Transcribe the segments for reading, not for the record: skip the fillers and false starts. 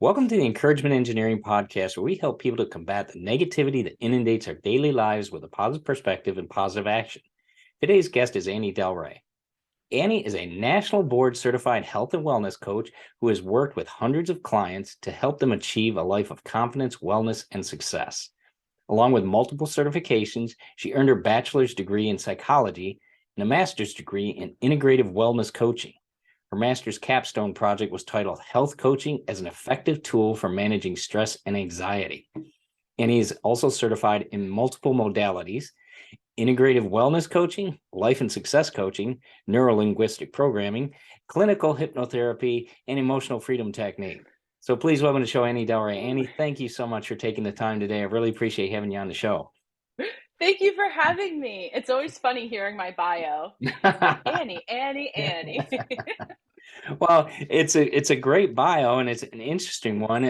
Welcome to the Encouragement Engineering Podcast, where we help people to combat the negativity that inundates our daily lives with a positive perspective and positive action. Today's guest is Annie Delre. Annie is a national board certified health and wellness coach who has worked with hundreds of clients to help them achieve a life of confidence, wellness, and success. Along with multiple certifications, she earned her bachelor's degree in psychology and a master's degree in integrative wellness coaching. Her master's capstone project was titled Health Coaching as an Effective Tool for Managing Stress and Anxiety. Annie is also certified in multiple modalities: integrative wellness coaching, life and success coaching, neuro-linguistic programming, clinical hypnotherapy, and emotional freedom technique. So please welcome to the show, Annie Delre. Annie, thank you so much for taking the time today. I really appreciate having you on the show. Thank you for having me. It's always funny hearing my bio. It's like Annie. Well, it's a great bio and it's an interesting one.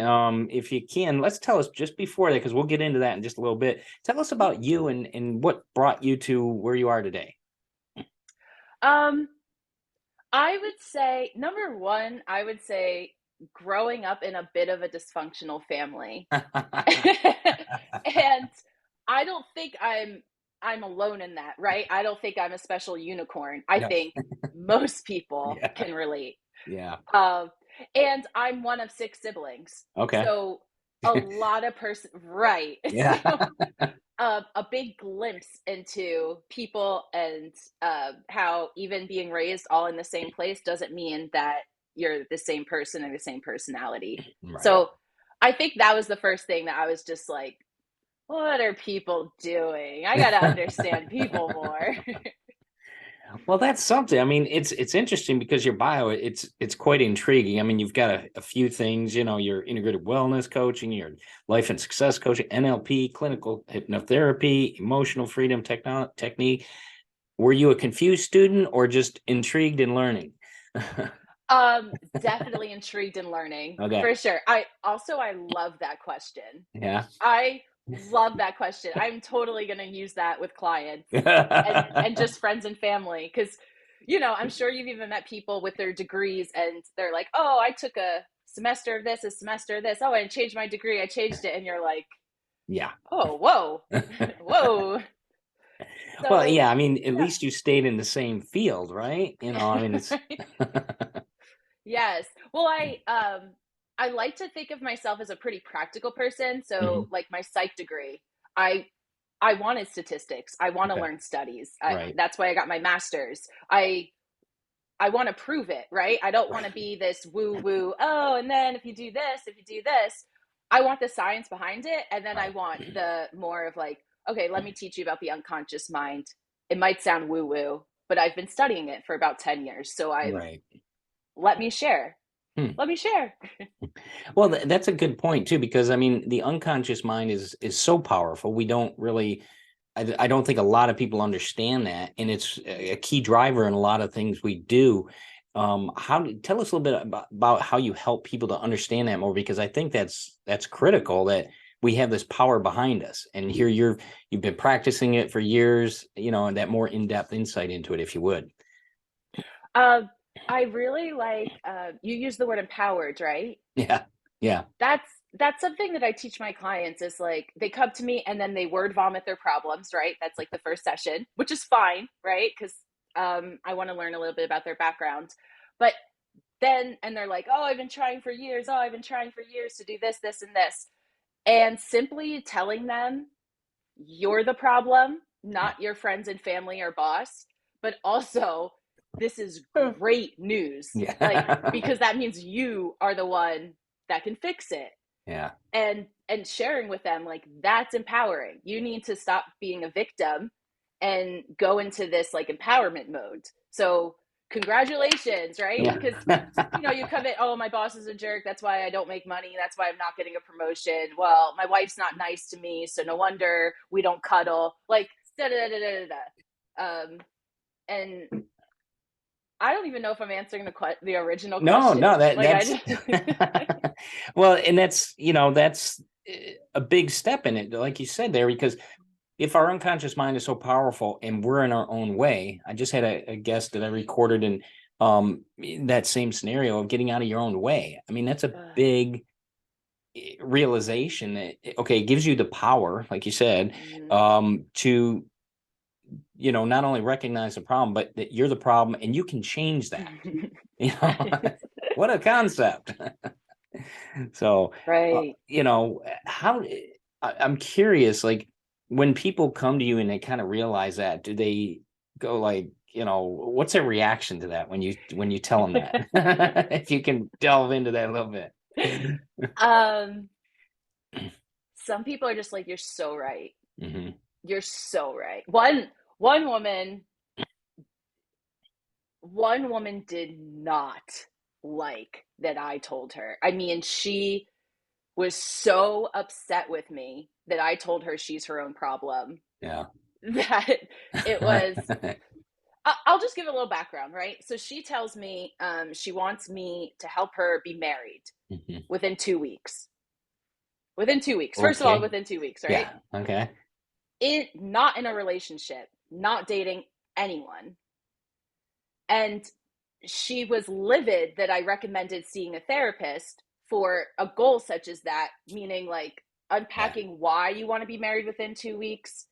If you can, let's tell us just before that, because we'll get into that in just a little bit. Tell us about you and what brought you to where you are today. Um, I would say number one, I would say growing up in a bit of a dysfunctional family. And I don't think I'm alone in that, right? I don't think I'm a special unicorn. I No. think most people Yeah. can relate. Yeah. Um, and I'm one of six siblings. Okay. So a lot of right. So Yeah. a big glimpse into people and how even being raised all in the same place doesn't mean that you're the same person or the same personality. Right. So I think that was the first thing that I was just like, what are people doing? I got to understand people more. Well, that's something. I mean, it's interesting because your bio, it's quite intriguing. I mean, you've got a few things, your integrative wellness coaching, your life and success coaching, NLP, clinical hypnotherapy, emotional freedom technique. Were you a confused student or just intrigued in learning? Definitely intrigued in learning Okay. for sure. I love that question. Yeah. I love that question. I'm totally going to use that with clients and just friends and family because I'm sure you've even met people with their degrees and they're like, "Oh, I took a semester of this, a semester of this. Oh, I changed my degree. I changed it." And you're like, Yeah. "Oh, whoa. Whoa." Well, So, yeah, I mean, at yeah. least you stayed in the same field, right? I mean, it's Right? Yes. Well, I like to think of myself as a pretty practical person. So, Mhm. like my psych degree, I I wanted statistics. I want to Okay. learn studies. Right. That's why I got my master's. I want to prove it, right? I don't want to be this woo woo. Oh, and then if you do this, I want the science behind it, and then I Right. want the more of like, okay, let me teach you about the unconscious mind. It might sound woo woo, but I've been studying it for about 10 years, so I Right. let me share. Hmm. Let me share. Well, that's a good point too, because I mean, the unconscious mind is so powerful. We don't really, I don't think a lot of people understand that, and it's a key driver in a lot of things we do. Tell us a little bit about how you help people to understand that more, because I think that's critical that we have this power behind us, and here you've been practicing it for years, and that more in-depth insight into it, if you would. Uh, I really like you use the word empowered, right? Yeah, yeah, That's that's something that I teach my clients is like they come to me and then they word vomit their problems, right? That's like the first session, which is fine, right? Because I want to learn a little bit about their background. But then, and they're like, oh, I've been trying for years. Oh, I've been trying for years to do this, this, and this. And simply telling them you're the problem, yeah, not your friends and family or boss, but also this is yeah. great news. Like, because that means you are the one that can fix it. Yeah. And sharing with them like that's empowering. You need to stop being a victim and go into this like empowerment mode. So congratulations, right? Yeah. Because you come in, oh, my boss is a jerk. That's why I don't make money. That's why I'm not getting a promotion. Well, my wife's not nice to me. So no wonder we don't cuddle. Like, da da da da da da. And I don't even know if I'm answering the original No, no, question. that Like, I that's just, well, and that's a big step in it, like you said there, because if our unconscious mind is so powerful and we're in our own way, I just had a guest that I recorded in that same scenario of getting out of your own way. I mean, that's a big realization that, okay, it gives you the power, like you said, Mhm. to, not only recognize the problem, but that you're the problem and you can change that. You know, what a concept. So, Right. how I'm curious, like when people come to you and they kind of realize that, do they go like, what's their reaction to that when you tell them that? If you can delve into that a little bit. um, some people are just like, "You're so right. Hmm. You're so right." One woman, one woman did not like that I told her. I mean, she was so upset with me that I told her she's her own problem Yeah. that it was. I'll just give a little background, right? So she tells me she wants me to help her be married Mhm. within 2 weeks. Within 2 weeks. First of all, Okay. within 2 weeks, right? Yeah. Okay. Not in a relationship, not dating anyone. And she was livid that I recommended seeing a therapist for a goal such as that, meaning like Yeah. unpacking why you want to be married within 2 weeks,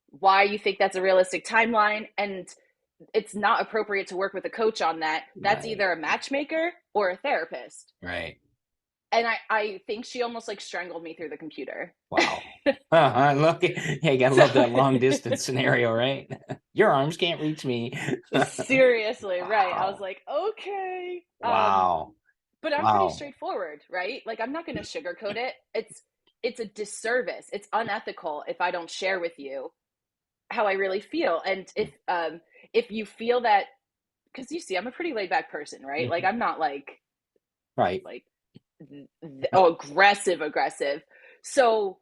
why you think that's a realistic timeline, and it's not appropriate to work with a coach on that. That's Right. either a matchmaker or a therapist. Right. And I think she almost like strangled me through the computer. Wow. Look, yeah, you gotta So love that long distance scenario, right? Your arms can't reach me. seriously, right. I was Wow. like, okay. Wow. But I'm pretty Wow. straightforward, right? Like I'm not gonna sugarcoat it. It's a disservice. It's unethical if I don't share with you how I really feel. And if you feel that, because you see, I'm a pretty laid back person, right? Like Mhm. I'm not Right. like oh, aggressive. So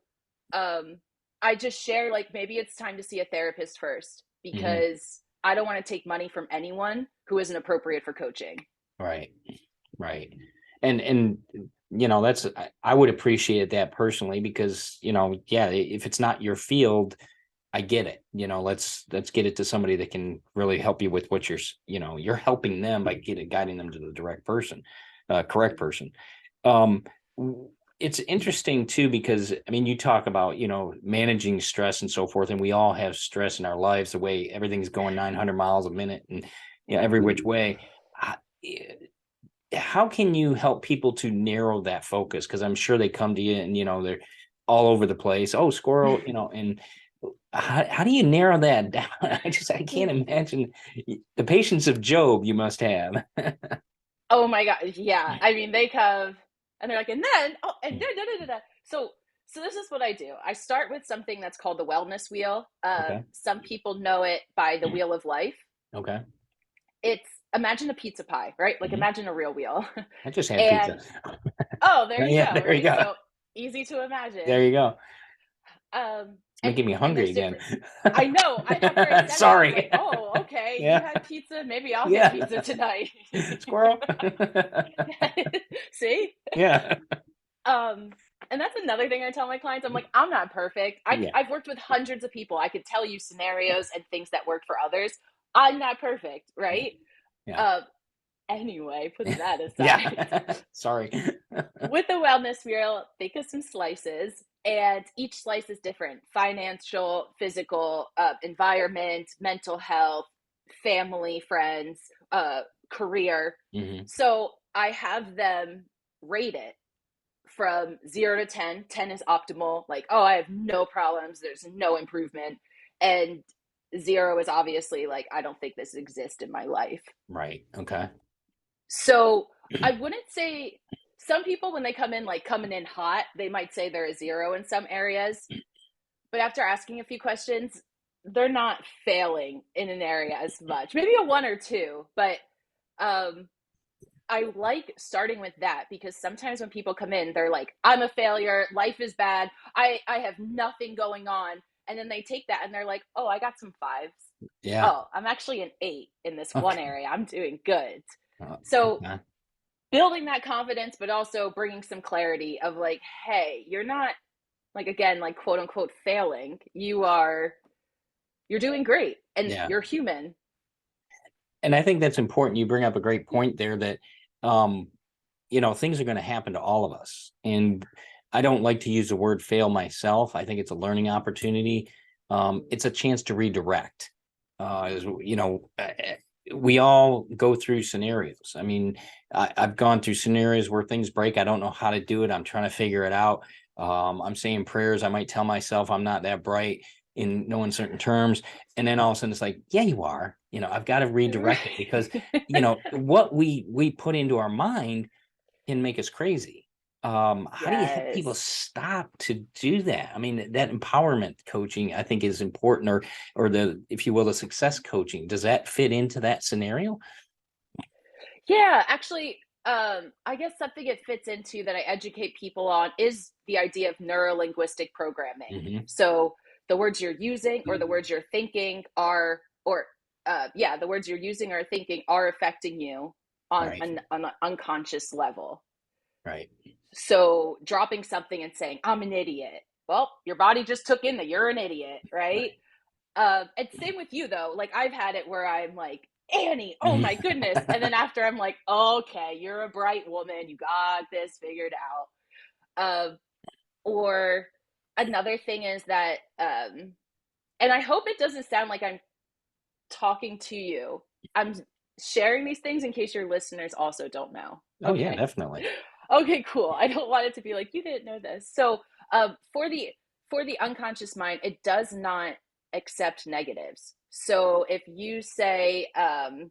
um I just share like maybe it's time to see a therapist first Hmm. because I don't want to take money from anyone who isn't appropriate for coaching. Right. Right. And that's I would appreciate that personally because, yeah, if it's not your field, I get it. Let's get it to somebody that can really help you with what you're helping them by guiding them to the correct person. Um, it's interesting too because I mean, you talk about managing stress and so forth, and we all have stress in our lives. The way everything's going 900 miles a minute, and every which way. How, how can you help people to narrow that focus? Because I'm sure they come to you and they're all over the place. Oh, squirrel, and how do you narrow that down? I can't imagine the patience of Job you must have. Oh my god, yeah. I mean, they come and they're like, and then oh, and then da, da, da, da. So this is what I do. I start with something that's called the wellness wheel. Okay. Some people know it by the wheel of life. Okay. It's imagine a pizza pie, right? Like Mhm. imagine a real wheel. I just had And pizza. oh, there you Yeah, go, there you right? go. So easy to There imagine. you go. Um, It's making me and hungry there's again. different. I know. After I said that, I was like, Sorry. oh, okay. You Yeah. had pizza. Maybe I'll get Yeah. pizza tonight. Squirrel. See? Yeah. Um, and that's another thing I tell my clients. I'm like, I'm not perfect. Yeah. I've worked with hundreds of people. I could tell you scenarios and things that worked for others. I'm not perfect, right? Yeah. Uh, anyway, putting that aside, Yeah. Sorry. with the wellness wheel, think of some slices, and each slice is different: financial, physical, environment, mental health, family, friends, career. Hmm. So I have them rate it from 0 to 10. 10 is optimal, like, oh, I have no problems, there's no improvement. And 0 is obviously like, I don't think this exists in my life. Right. Okay. So I wouldn't say, some people when they come in like coming in hot, they might say they're a 0 in some areas, but after asking a few questions, they're not failing in an area as much, maybe a 1 or 2. But um I like starting with that because sometimes when people come in, they're like, I'm a failure, life is bad, I have nothing going on. And then they take that and they're like, oh, I got some fives. Yeah. Oh, I'm actually an 8 in this one Okay. area. I'm doing good. So Okay. building that confidence, but also bringing some clarity of like, hey, you're not like, again, like quote unquote failing. You're doing great and Yeah. you're human. And I think that's important. You bring up a great point there that um things are going to happen to all of us. And I don't like to use the word fail myself. I think it's a learning opportunity. It's a chance to redirect. We all go through scenarios. I mean, I've gone through scenarios where things break. I don't know how to do it. I'm trying to figure it out. I'm saying prayers. I might tell myself I'm not that bright in no uncertain terms. And then all of a sudden it's like, yeah, you are. I've got to redirect it because, what we put into our mind can make us crazy. How do you have people Yes. stop to do that? I mean, that empowerment coaching, I think, is important, or the, if you will, the success coaching. Does that fit into that scenario? Yeah, actually, I guess something it fits into that I educate people on is the idea of neuro-linguistic programming. Mm-hmm. So the words you're using or the words you're thinking are, or yeah, the words you're using or thinking are affecting you on Right. an unconscious level. Right. So dropping something and saying, I'm an idiot. Well, your body just took in that you're an idiot, right? Right. And same with you though. Like I've had it where I'm like, Annie, oh my Mhm. goodness. And then after I'm like, okay, you're a bright woman. You got this figured out. Or another thing is that, and I hope it doesn't sound like I'm talking to you. I'm sharing these things in case your listeners also don't know. Oh yeah, Okay. definitely. Okay, cool. I don't want it to be like you didn't know this. So, for the unconscious mind, it does not accept negatives. So if you say I'm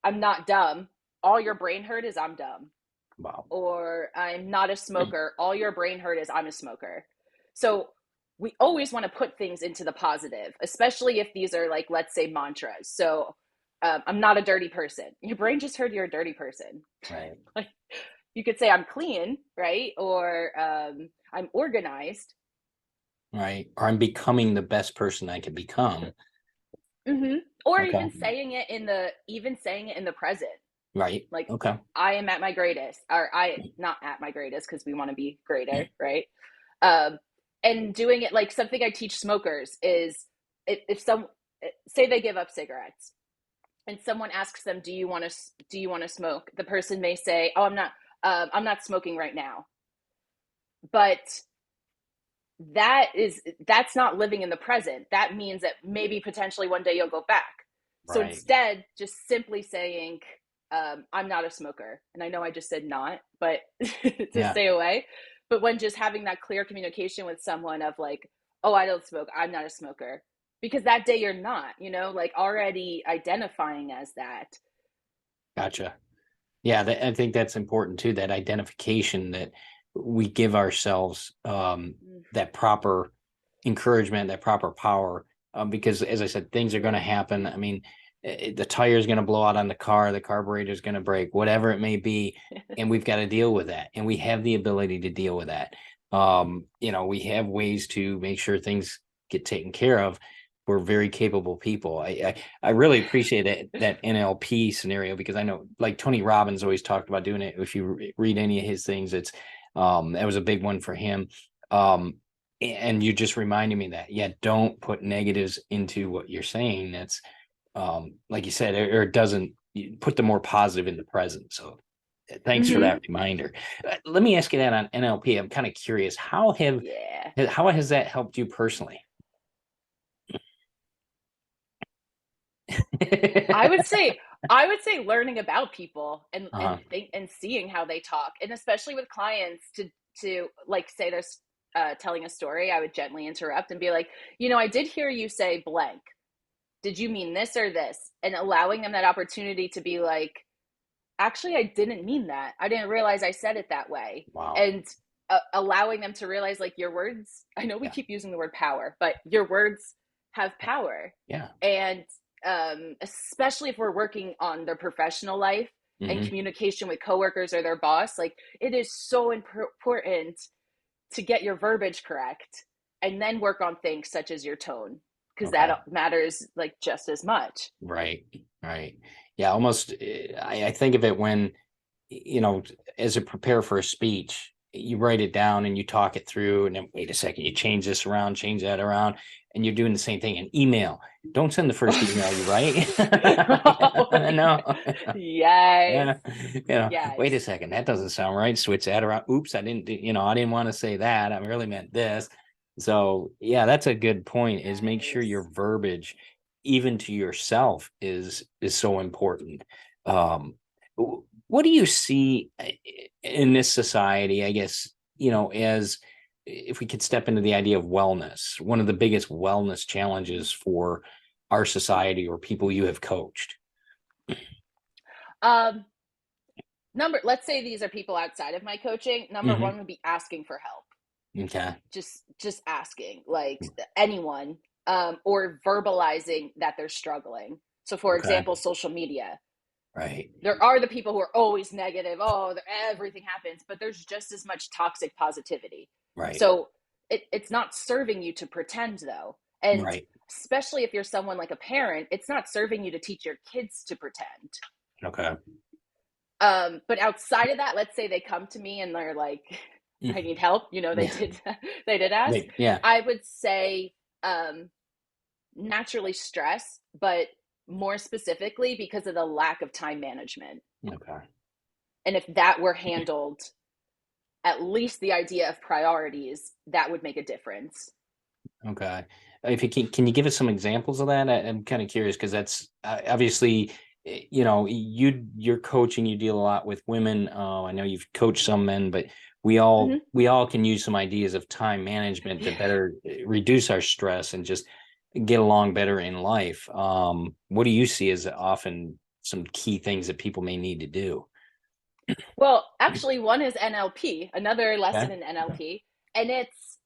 not dumb, all your brain heard is I'm dumb, Wow. or I'm not a smoker, all your brain heard is I'm a smoker. So we always want to put things into the positive, especially if these are like, let's say, mantras. So I'm not a dirty person. Your brain just heard you're a dirty person. Right. Like you could say I'm clean, right? Or I'm organized. Right. Or I'm becoming the best person I can become. Mm-hmm. Or Okay. even saying it in the present. Right. Like Okay. I am at my greatest, or I not at my greatest because we want to be greater, right? Um, and doing it like something I teach smokers is if some say they give up cigarettes and someone asks them, do you want to smoke? The person may say, oh, I'm not smoking right now, but that's not living in the present. That means that maybe potentially one day you'll go back. So Right. instead, just simply saying, I'm not a smoker. And I know I just said not, but to Yeah. stay away. But when just having that clear communication with someone of like, oh, I don't smoke, I'm not a smoker. Because that day you're not, like already identifying as that. Gotcha. Yeah, I think that's important too, that identification that we give ourselves, that proper encouragement, that proper power, because as I said, things are going to happen. I mean, the tire is going to blow out on the carburetor is going to break, whatever it may be, and we've got to deal with that, and we have the ability to deal with that. We have ways to make sure things get taken care of. We're very capable people. I really appreciate that NLP scenario, because I know like Tony Robbins always talked about doing it. If you read any of his things, it's that was a big one for him. And you just reminded me that, yeah, don't put negatives into what you're saying. That's like you said, or it doesn't, you put the more positive in the present. So thanks for Mm-hmm. that reminder. Let me ask you that on NLP. I'm kind of curious, Yeah. how has that helped you personally? I would say I would say learning about people Uh-huh. and seeing how they talk, and especially with clients to like say they're telling a story, I would gently interrupt and be like, I did hear you say blank. Did you mean this or this? And allowing them that opportunity to be like, actually, I didn't mean that. I didn't realize I said it that way. Wow. And allowing them to realize like your words. I know we Yeah. keep using the word power, but your words have power, Yeah. and especially if we're working on their professional life and Hmm. communication with coworkers or their boss, like it is so important to get your verbiage correct and then work on things such as your tone, because Okay. that matters like just as much. Right. Right. Yeah. Almost. I think of it when, you know, as a prepare for a speech. you write it down and you talk it through, and then wait a second, you change this around, change that around, and you're doing the same thing. An email. Don't send the first email you write. Oh my No. God. Yes. Yeah. Wait a Yes. second, that doesn't sound right. Switch that around. Oops, I didn't, I didn't want to say that. I really meant this. So yeah, that's a good point, is make sure Yes. your verbiage, even to yourself, is so important. Um, what do you see in this society, I guess, as if we could step into the idea of wellness, one of the biggest wellness challenges for our society or people you have coached? Um, let's say these are people outside of my coaching. Number Hmm. one would be asking for help. Okay. Just asking, like anyone, or verbalizing that they're struggling. So for Okay. example, social media. Right. There are the people who are always negative. Oh, everything happens, but there's just as much toxic positivity. Right. So it's not serving you to pretend, though. And Right. especially if you're someone like a parent, it's not serving you to teach your kids to pretend. Okay. But outside of that, let's say they come to me and they're like, I need help. They Yeah. did they did ask. Yeah. I would say um, naturally stress, but more specifically because of the lack of time management. Okay. And if that were handled, at least the idea of priorities, that would make a difference. Okay. If you can you give us some examples of that? I'm kind of curious, because that's obviously, you're coaching. You deal a lot with women. I know you've coached some men, but Mm-hmm. we all can use some ideas of time management to Yeah. better reduce our stress and just get along better in life. What do you see as often some key things that people may need to do? Well, actually, one is NLP, another lesson Okay. in NLP, and it's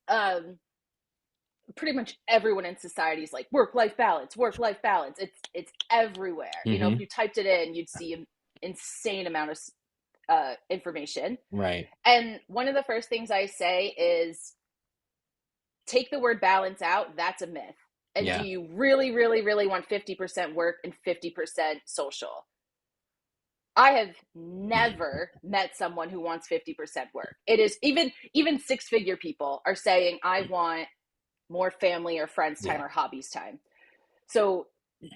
pretty much everyone in society is like work life balance, work life balance. It's everywhere. If Mm-hmm. you typed it in, you'd see an insane amount of information. Right. And one of the first things I say is take the word balance out. That's a myth. And do Yeah. you really, really, really want 50% work and 50% social? I have never met someone who wants 50% work. It is even six-figure people are saying I want more family or friends time Yeah. or hobbies time. So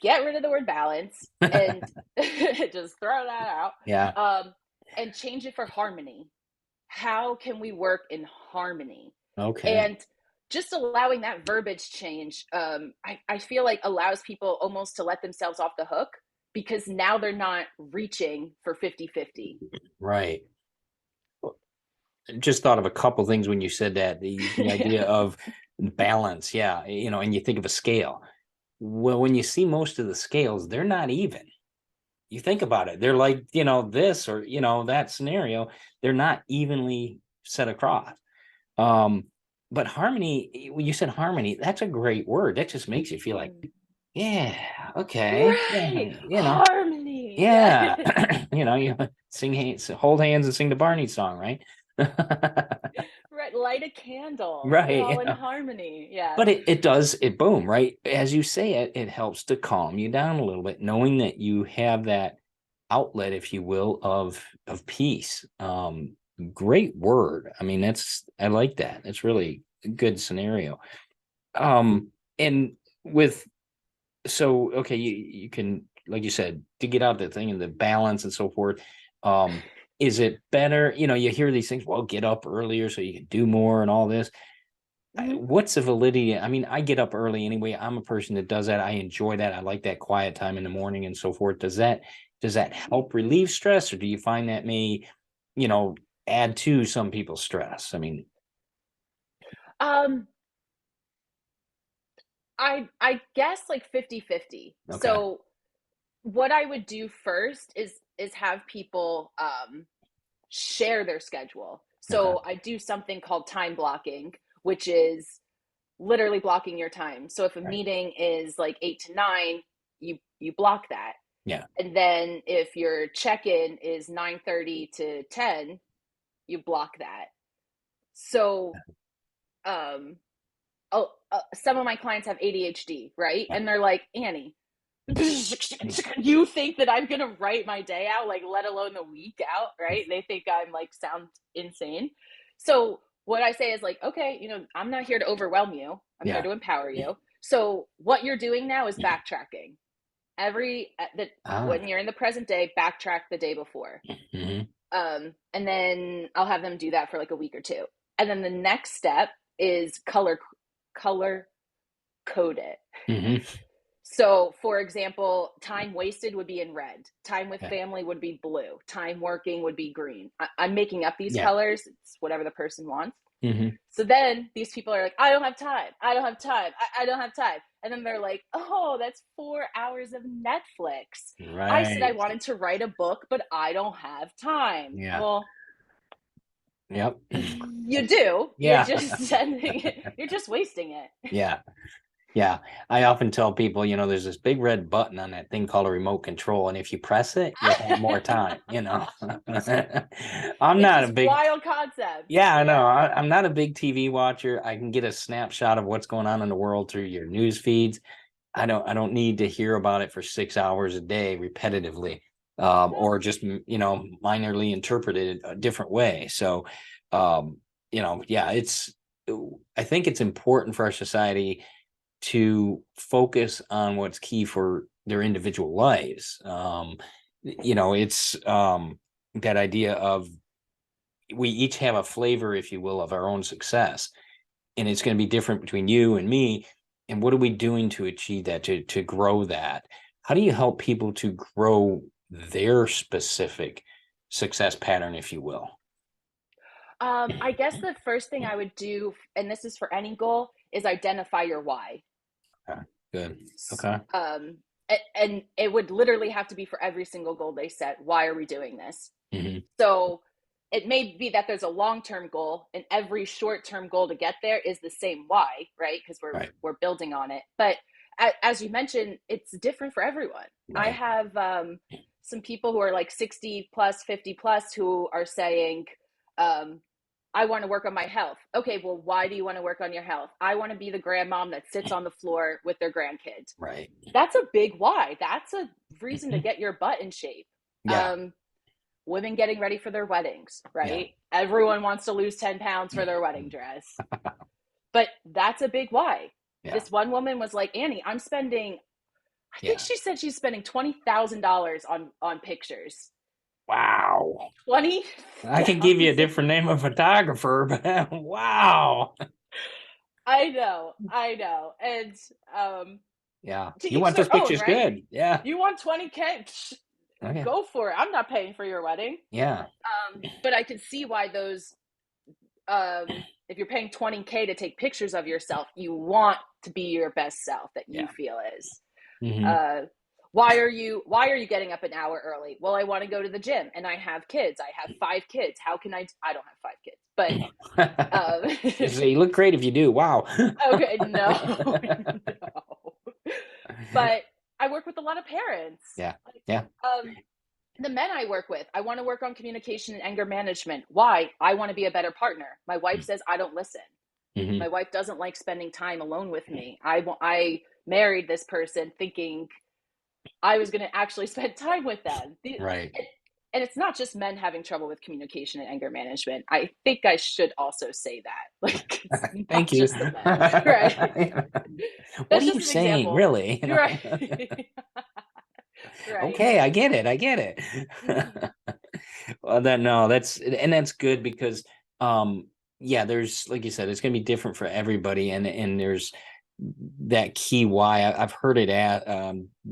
get rid of the word balance and just throw that out, Yeah. um, and change it for harmony. How can we work in harmony? Okay. And just allowing that verbiage change, I feel like allows people almost to let themselves off the hook because now they're not reaching for 50-50. Right. Just thought of a couple things when you said that, the idea Yeah. of balance. Yeah. And you think of a scale. Well, when you see most of the scales, they're not even. You think about it, they're like, this or, that scenario, they're not evenly set across. Um, but harmony, when you said harmony, that's a great word. That just makes you feel like, Mm. yeah, okay, Right. yeah, Harmony. yeah. Yes. You sing hands, hold hands and sing the Barney song, right? Right. Light a candle. We're Right. all in harmony. Yeah. But it does it boom, right? As you say it, it helps to calm you down a little bit, knowing that you have that outlet, if you will, of peace. Great word. I mean, I like that. It's really a good scenario. And with so okay, you can, like you said, to get out the thing and the balance and so forth. Um, is it better? You hear these things, well, get up earlier so you can do more and all this. Mhm. What's the validity? I mean, I get up early anyway. I'm a person that does that. I enjoy that. I like that quiet time in the morning and so forth. Does that help relieve stress, or do you find that may, you know, add to some people's stress? I mean, Um, I guess like 50-50. okay, So what I would do first is have people share their schedule. okay, So I do something called time blocking, which is literally blocking your time. So if a right, meeting is like 8 to 9, you block that. yeah, And then if your check-in is 9:30 to 10, you block that. So um some of my clients have ADHD, right? yeah, And they're like, Annie, you think that I'm gonna write my day out, like let alone the week out, right? They think I'm like sound insane. So what I say is like, okay, I'm not here to overwhelm you. I'm here Yeah. to empower you. So what you're doing now is backtracking. Ah. When you're in the present day, backtrack the day before. Hmm. And then I'll have them do that for like a week or two. And then the next step is color code it. Hmm. So, for example, time wasted would be in red. Time with Yeah. family would be blue. Time working would be green. I'm making up these Yeah. colors. It's whatever the person wants. Hmm. So then these people are like, I don't have time. I don't have time. I don't have time. And then they're like, oh, that's 4 hours of Netflix. I said I Right. wanted to write a book, but I don't have time. Yeah. Well, Yep. you do. You're Yeah. just sending it. You're just wasting it. Yeah. Yeah. I often tell people, there's this big red button on that thing called a remote control, and if you press it, you'll have more time. I'm It's not a just big wild concepts. Yeah, I know. Yeah. I'm not a big TV watcher. I can get a snapshot of what's going on in the world through your news feeds. I don't need to hear about it for 6 hours a day repetitively, No. or just minorly interpreted a different way. So, um, yeah, I think it's important for our society to focus on what's key for their individual lives. It's that idea of we each have a flavor, if you will, of our own success, and it's going to be different between you and me. And what are we doing to achieve that, to grow that? How do you help people to grow their specific success pattern, if you will? I guess the first thing I would do, and this is for any goal, is identify your why. Okay, good. Okay. And it would literally have to be for every single goal they set. Why are we doing this? Hmm. So it may be that there's a long-term goal, and every short-term goal to get there is the same why, right? Because Right. we're building on it. But as you mentioned, it's different for everyone. I Right. have some people who are like 60 plus, 50 plus, who are saying, um, I want to work on my health. Okay, well, why do you want to work on your health? I want to be the grandmom that sits on the floor with their grandkids. Right. That's a big why. That's a reason to Mhm. get your butt in shape. Yeah. Um, Women getting ready for their weddings, Yeah. right? Everyone wants to lose 10 pounds for their wedding dress. But that's a big why. Yeah. This one woman was like, Annie, I think Yeah. she said she's spending $20,000 on pictures. Wow. I can give you a 20,000. different name of photographer, but wow. I know. And Yeah. to You each want those their own, pictures right? good. Yeah. You want 20K? Okay. Go for it. I'm not paying for your wedding. Yeah. But I could see why those if you're paying 20K to take pictures of yourself, you want to be your best self that you Yeah. feel is. Hmm. Uh, why are you getting up an hour early? Well, I want to go to the gym and I have kids. I have 5 kids. How can I don't have 5 kids, but So you look great if you do. Wow. okay, no, no. But I work with a lot of parents. Yeah. Like, Yeah. the men I work with, I want to work on communication and anger management. Why? I want to be a better partner. My wife says I don't listen. Hmm. My wife doesn't like spending time alone with me. I married this person thinking I was going to actually spend time with them. Right. And it's not just men having trouble with communication and anger management. I think I should also say that. Like, it's not Thank you. just the men, right? What are That's you just an saying, example. really? Right. Right. Okay, I get it. I get Mhm. it. Well, that's good because yeah, there's, like you said, it's going to be different for everybody, and there's that key why. I've heard it at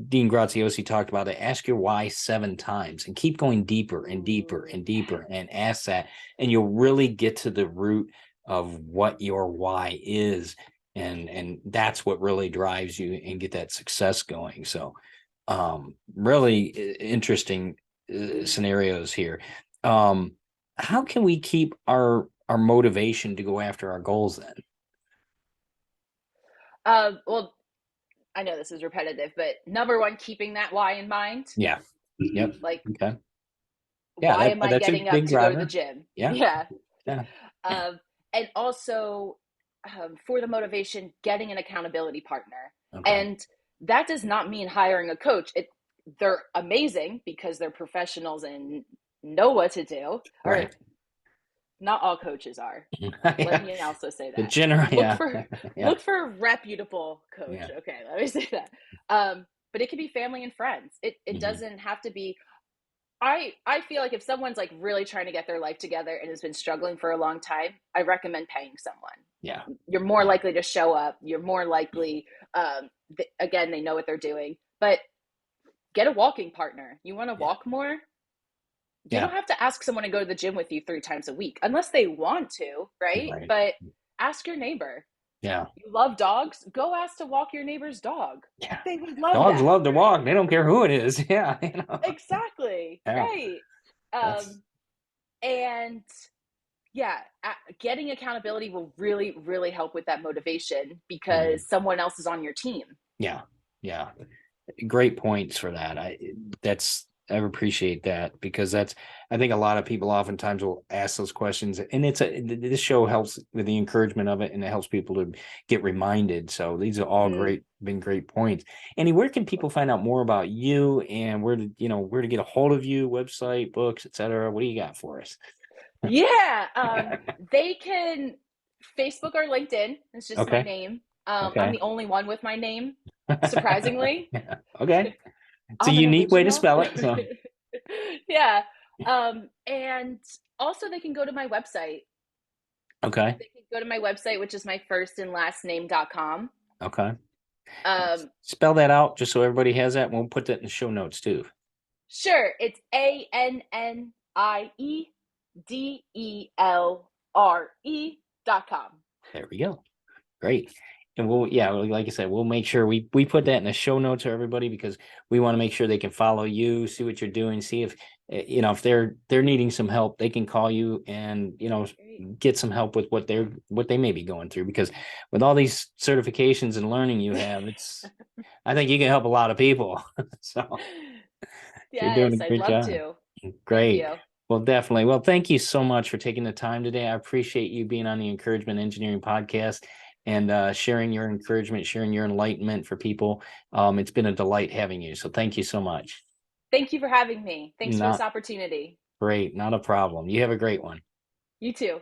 Dean Graziosi talked about it. Ask your why 7 times and keep going deeper and deeper Ooh, and deeper and ask that, and you'll really get to the root of what your why is, and that's what really drives you and get that success going. So really interesting scenarios here. um how can we keep our motivation to go after our goals then? well, I know this is repetitive, but number one, keeping that why in mind. Yeah. Yep. Like, Okay. Yeah, why am I that's a getting up big to go to the driver. gym? Yeah. Yeah. Yeah. And also, for the motivation, getting an accountability partner. Okay. And that does not mean hiring a coach. They're amazing because they're professionals and know what to do. Or Right. Not all coaches are. Let Yeah. me also say The that. general, Look yeah. for Yeah. look for a reputable coach. Yeah. Okay, let me say that. But it can be family and friends. It Hmm. doesn't have to be. I feel like if someone's like really trying to get their life together and has been struggling for a long time, I recommend paying Yeah. someone. You're more Yeah. likely to show up. You're more likely, again, they know what they're doing. But get a walking partner. You want to Yeah. walk more? You Yeah. don't have to ask someone to go to the gym with you 3 times a week unless they want to, right? Right. But ask your neighbor. Yeah. You love dogs? Go ask to walk your neighbor's dog. Yeah. They would love Dogs that, love to right? walk. They don't care who it is. Yeah. Exactly, Yeah. right. That's, And yeah, getting accountability will really, really help with that motivation mhm. because someone else is on your team. Yeah. Yeah. Great points for that. I appreciate that because I think a lot of people oftentimes will ask those questions, and this show helps with the encouragement of it, and it helps people to get reminded. So these are all Mm. been great points. Annie, where can people find out more about you, and where to get a hold of you, website, books, etc.? What do you got for us? Yeah, they can Facebook or LinkedIn. It's just my Okay. name. I'm Okay. the only one with my name, surprisingly. Yeah. Okay. It's a I'm an unique way to original. spell it. So Yeah. And also they can go to my website. okay. They can go to my website, which is my first and last name.com. Okay. Um, Spell that out just so everybody has that. We'll put that in the show notes too. sure, it's ANNIEDELRE.com. There we go. Great. And yeah, like I said, we'll make sure we put that in the show notes for everybody because we want to make sure they can follow you, see what you're doing, see if if they're needing some help, they can call you and Great. get some help with what they may be going through. Because with all these certifications and learning you have, I think you can help a lot of people. So you're doing a Yes, I'd great love job. to. Thank Great. you. Well, definitely. Well, thank you so much for taking the time today. I appreciate you being on the Encouragement Engineering podcast and sharing your encouragement, sharing your enlightenment for people. It's been a delight having you. So thank you so much. Thank you for having me. Thanks for this Not opportunity. great. Not a problem. You have a great one. You too.